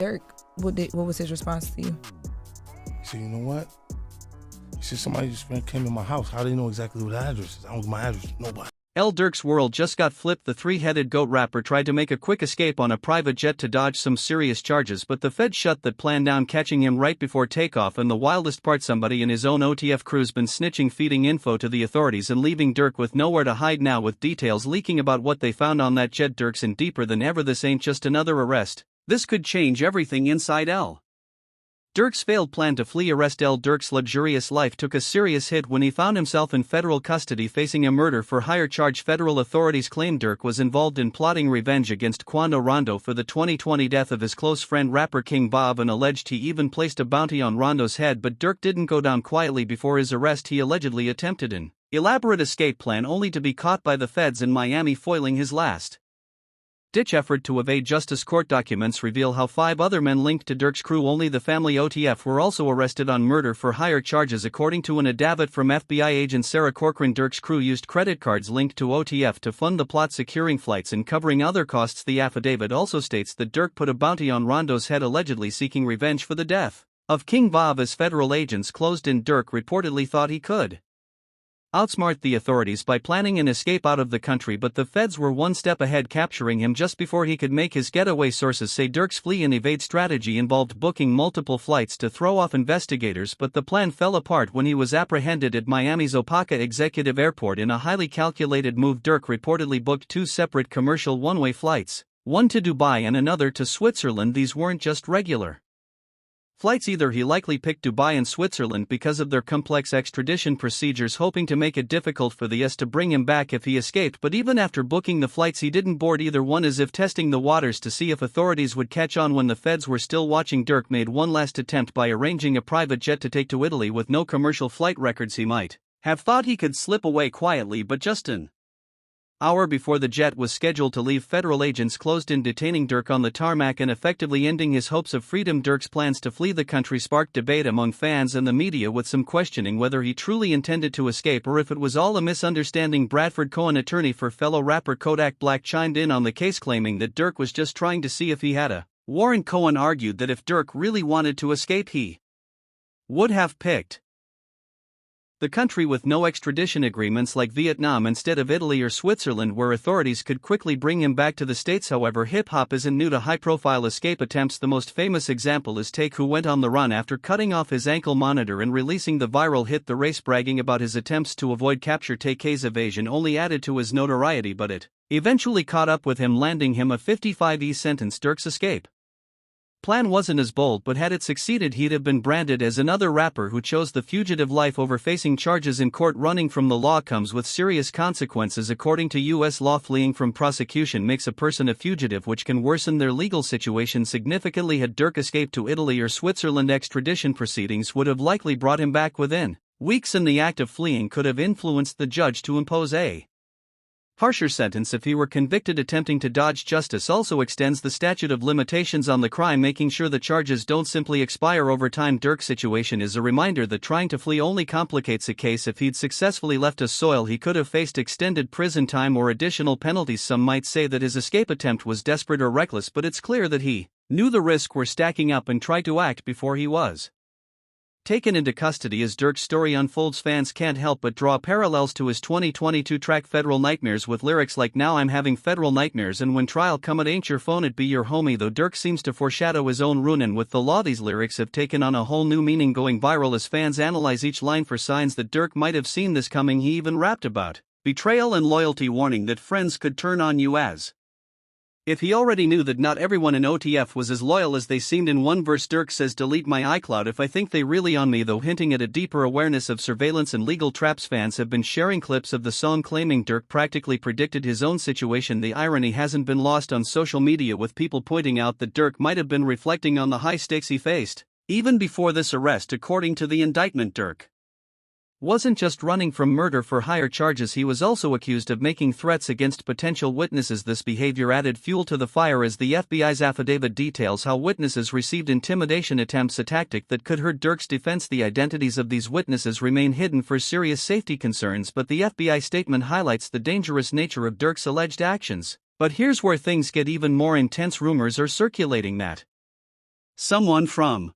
Durk, what was his response to you? He said, you know what? He said, somebody just came in my house. How do they know exactly what the address is? I don't give my address to nobody. Lil Durk's world just got flipped. The three-headed goat rapper tried to make a quick escape on a private jet to dodge some serious charges, but the Fed shut that plan down, catching him right before takeoff. And the wildest part, somebody in his own OTF crew's been snitching, feeding info to the authorities and leaving Durk with nowhere to hide now, with details leaking about what they found on that jet. Durk's in deeper than ever. This ain't just another arrest. This could change everything inside Lil Durk's failed plan to flee arrest. Lil Durk's luxurious life took a serious hit when he found himself in federal custody facing a murder for hire charge. Federal authorities claim Durk was involved in plotting revenge against Quando Rondo for the 2020 death of his close friend rapper King Bob, and alleged he even placed a bounty on Rondo's head. But Durk didn't go down quietly. Before his arrest, he allegedly attempted an elaborate escape plan, only to be caught by the feds in Miami, foiling his last-ditch effort to evade justice. Court documents reveal how 5 other men linked to Durk's crew, only the family OTF, were also arrested on murder for hire charges. According to an affidavit from FBI agent Sarah Corcoran, Durk's crew used credit cards linked to OTF to fund the plot, securing flights and covering other costs. The affidavit also states that Durk put a bounty on Rondo's head, allegedly seeking revenge for the death of King Bob. As federal agents closed in, Durk reportedly thought he could outsmart the authorities by planning an escape out of the country, but the feds were one step ahead, capturing him just before he could make his getaway. Sources say Durk's flee and evade strategy involved booking multiple flights to throw off investigators, but the plan fell apart when he was apprehended at Miami's Opaka Executive Airport. In a highly calculated move, Durk reportedly booked 2 separate commercial one-way flights, one to Dubai and another to Switzerland. These weren't just regular flights either. He likely picked Dubai and Switzerland because of their complex extradition procedures, hoping to make it difficult for the US to bring him back if he escaped. But even after booking the flights, he didn't board either one, as if testing the waters to see if authorities would catch on. When the feds were still watching, Durk made one last attempt by arranging a private jet to take to Italy. With no commercial flight records, he might have thought he could slip away quietly, but just an hour before the jet was scheduled to leave, federal agents closed in, detaining Durk on the tarmac and effectively ending his hopes of freedom. Durk's plans to flee the country sparked debate among fans and the media, with some questioning whether he truly intended to escape or if it was all a misunderstanding. Bradford Cohen, attorney for fellow rapper Kodak Black, chimed in on the case, claiming that Durk was just trying to see if he had a warrant. Cohen argued that if Durk really wanted to escape, he would have picked the country with no extradition agreements like Vietnam instead of Italy or Switzerland, where authorities could quickly bring him back to the States. However, hip-hop isn't new to high-profile escape attempts. The most famous example is Take, who went on the run after cutting off his ankle monitor and releasing the viral hit The Race, bragging about his attempts to avoid capture. Take's evasion only added to his notoriety, but it eventually caught up with him, landing him a 55-year sentence. Durk's escape plan wasn't as bold, but had it succeeded, he'd have been branded as another rapper who chose the fugitive life over facing charges in court. Running from the law comes with serious consequences. According to U.S. law, fleeing from prosecution makes a person a fugitive, which can worsen their legal situation significantly. Had Durk escaped to Italy or Switzerland, extradition proceedings would have likely brought him back within weeks, and the act of fleeing could have influenced the judge to impose a harsher sentence if he were convicted. Attempting to dodge justice also extends the statute of limitations on the crime, making sure the charges don't simply expire over time. Durk's situation is a reminder that trying to flee only complicates a case. If he'd successfully left us soil, he could have faced extended prison time or additional penalties. Some might say that his escape attempt was desperate or reckless, but it's clear that he knew the risks were stacking up and tried to act before he was taken into custody. As Durk's story unfolds, fans can't help but draw parallels to his 2022 track Federal Nightmares, with lyrics like "Now I'm having federal nightmares, and when trial come it ain't your phone, it be your homie." Though Durk seems to foreshadow his own ruin, and with the law, these lyrics have taken on a whole new meaning, going viral as fans analyze each line for signs that Durk might have seen this coming. He even rapped about betrayal and loyalty, warning that friends could turn on you as if he already knew that not everyone in OTF was as loyal as they seemed. In one verse, Durk says, "Delete my iCloud if I think they really on me," though hinting at a deeper awareness of surveillance and legal traps. Fans have been sharing clips of the song, claiming Durk practically predicted his own situation. The irony hasn't been lost on social media, with people pointing out that Durk might have been reflecting on the high stakes he faced even before this arrest. According to the indictment, Durk wasn't just running from murder for hire charges, he was also accused of making threats against potential witnesses. This behavior added fuel to the fire, as the FBI's affidavit details how witnesses received intimidation attempts, a tactic that could hurt Durk's defense. The identities of these witnesses remain hidden for serious safety concerns, but the FBI statement highlights the dangerous nature of Durk's alleged actions. But here's where things get even more intense. Rumors are circulating that Someone from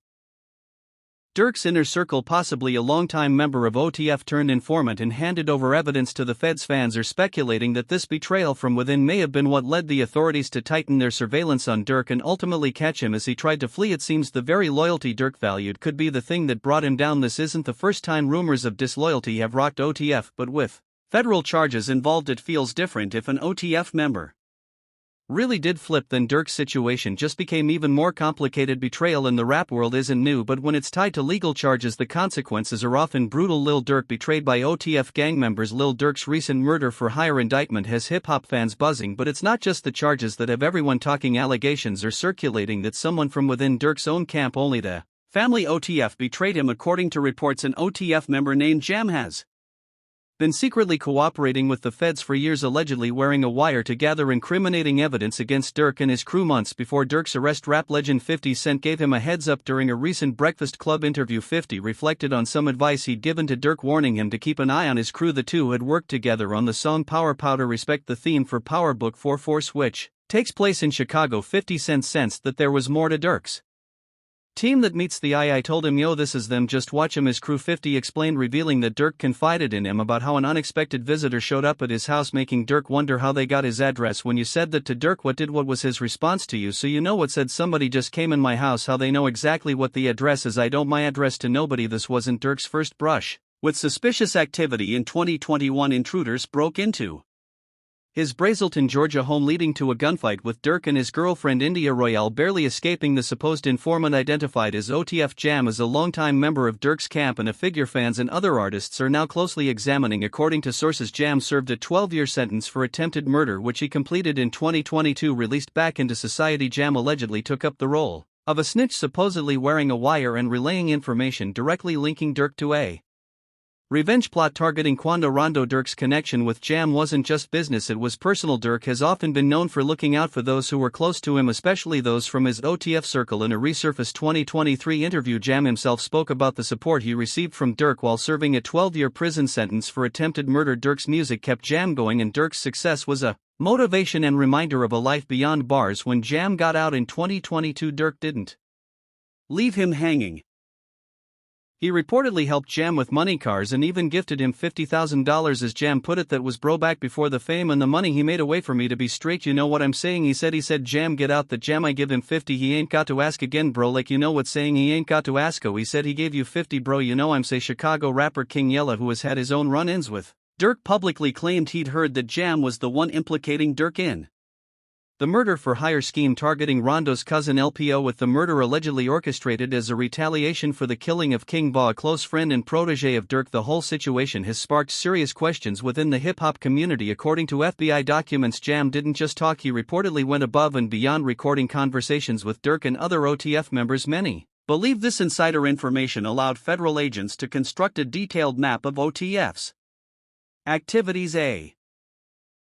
Durk's inner circle, possibly a longtime member of OTF turned informant and handed over evidence to the feds. Fans are speculating that this betrayal from within may have been what led the authorities to tighten their surveillance on Durk and ultimately catch him as he tried to flee. It seems the very loyalty Durk valued could be the thing that brought him down. This isn't the first time rumors of disloyalty have rocked OTF, but with federal charges involved it feels different. If an OTF member really did flip, then Durk's situation just became even more complicated. Betrayal in the rap world isn't new, but when it's tied to legal charges, the consequences are often brutal. Lil Durk betrayed by OTF gang members. Lil Durk's recent murder for hire indictment has hip-hop fans buzzing, but it's not just the charges that have everyone talking. Allegations are circulating that someone from within Durk's own camp, only the family OTF, betrayed him. According to reports, an OTF member named Jam has been secretly cooperating with the feds for years, allegedly wearing a wire to gather incriminating evidence against Durk and his crew. Months before Durk's arrest, rap legend 50 Cent gave him a heads up during a recent Breakfast Club interview. 50 reflected on some advice he'd given to Durk, warning him to keep an eye on his crew. The two had worked together on the song Power Powder Respect, the theme for Power Book 4-4, which takes place in Chicago. 50 Cent sensed that there was more to Durk's team that meets the eye. I told him, yo, this is them, just watch him. His crew. 50 explained, revealing that Durk confided in him about how an unexpected visitor showed up at his house, making Durk wonder how they got his address. When you said that to Durk, what was his response to you? So you know what? Said, somebody just came in my house. How they know exactly what the address is? I don't my address to nobody. This wasn't Durk's first brush with suspicious activity. In 2021, intruders broke into his Brazelton, Georgia home, leading to a gunfight with Durk and his girlfriend India Royale barely escaping. The supposed informant, identified as OTF Jam, is a longtime member of Durk's camp and a figure fans and other artists are now closely examining. According to sources, Jam served a 12-year sentence for attempted murder, which he completed in 2022. Released back into society, Jam allegedly took up the role of a snitch, supposedly wearing a wire and relaying information directly linking Durk to a revenge plot targeting Quando Rondo. Durk's connection with Jam wasn't just business, it was personal. Durk has often been known for looking out for those who were close to him, especially those from his OTF circle. In a resurfaced 2023 interview, Jam himself spoke about the support he received from Durk while serving a 12-year prison sentence for attempted murder. Durk's music kept Jam going, and Durk's success was a motivation and reminder of a life beyond bars. When Jam got out in 2022, Durk didn't leave him hanging. He reportedly helped Jam with money, cars, and even gifted him $50,000. As Jam put it, that was bro back before the fame and the money he made away from me. To be straight, you know what I'm saying? He said Jam, get out. That Jam, I give him 50, he ain't got to ask again, bro. Like, you know what saying, he ain't got to ask. Oh, he said he gave you 50, bro. You know I'm say. Chicago rapper King Yella, who has had his own run-ins with Durk, publicly claimed he'd heard that Jam was the one implicating Durk in the murder for hire scheme targeting Rondo's cousin LPO, with the murder allegedly orchestrated as a retaliation for the killing of King Ba, a close friend and protege of Durk. The whole situation has sparked serious questions within the hip-hop community. According to FBI documents, Jam didn't just talk, he reportedly went above and beyond, recording conversations with Durk and other OTF members. Many believe this insider information allowed federal agents to construct a detailed map of OTF's activities.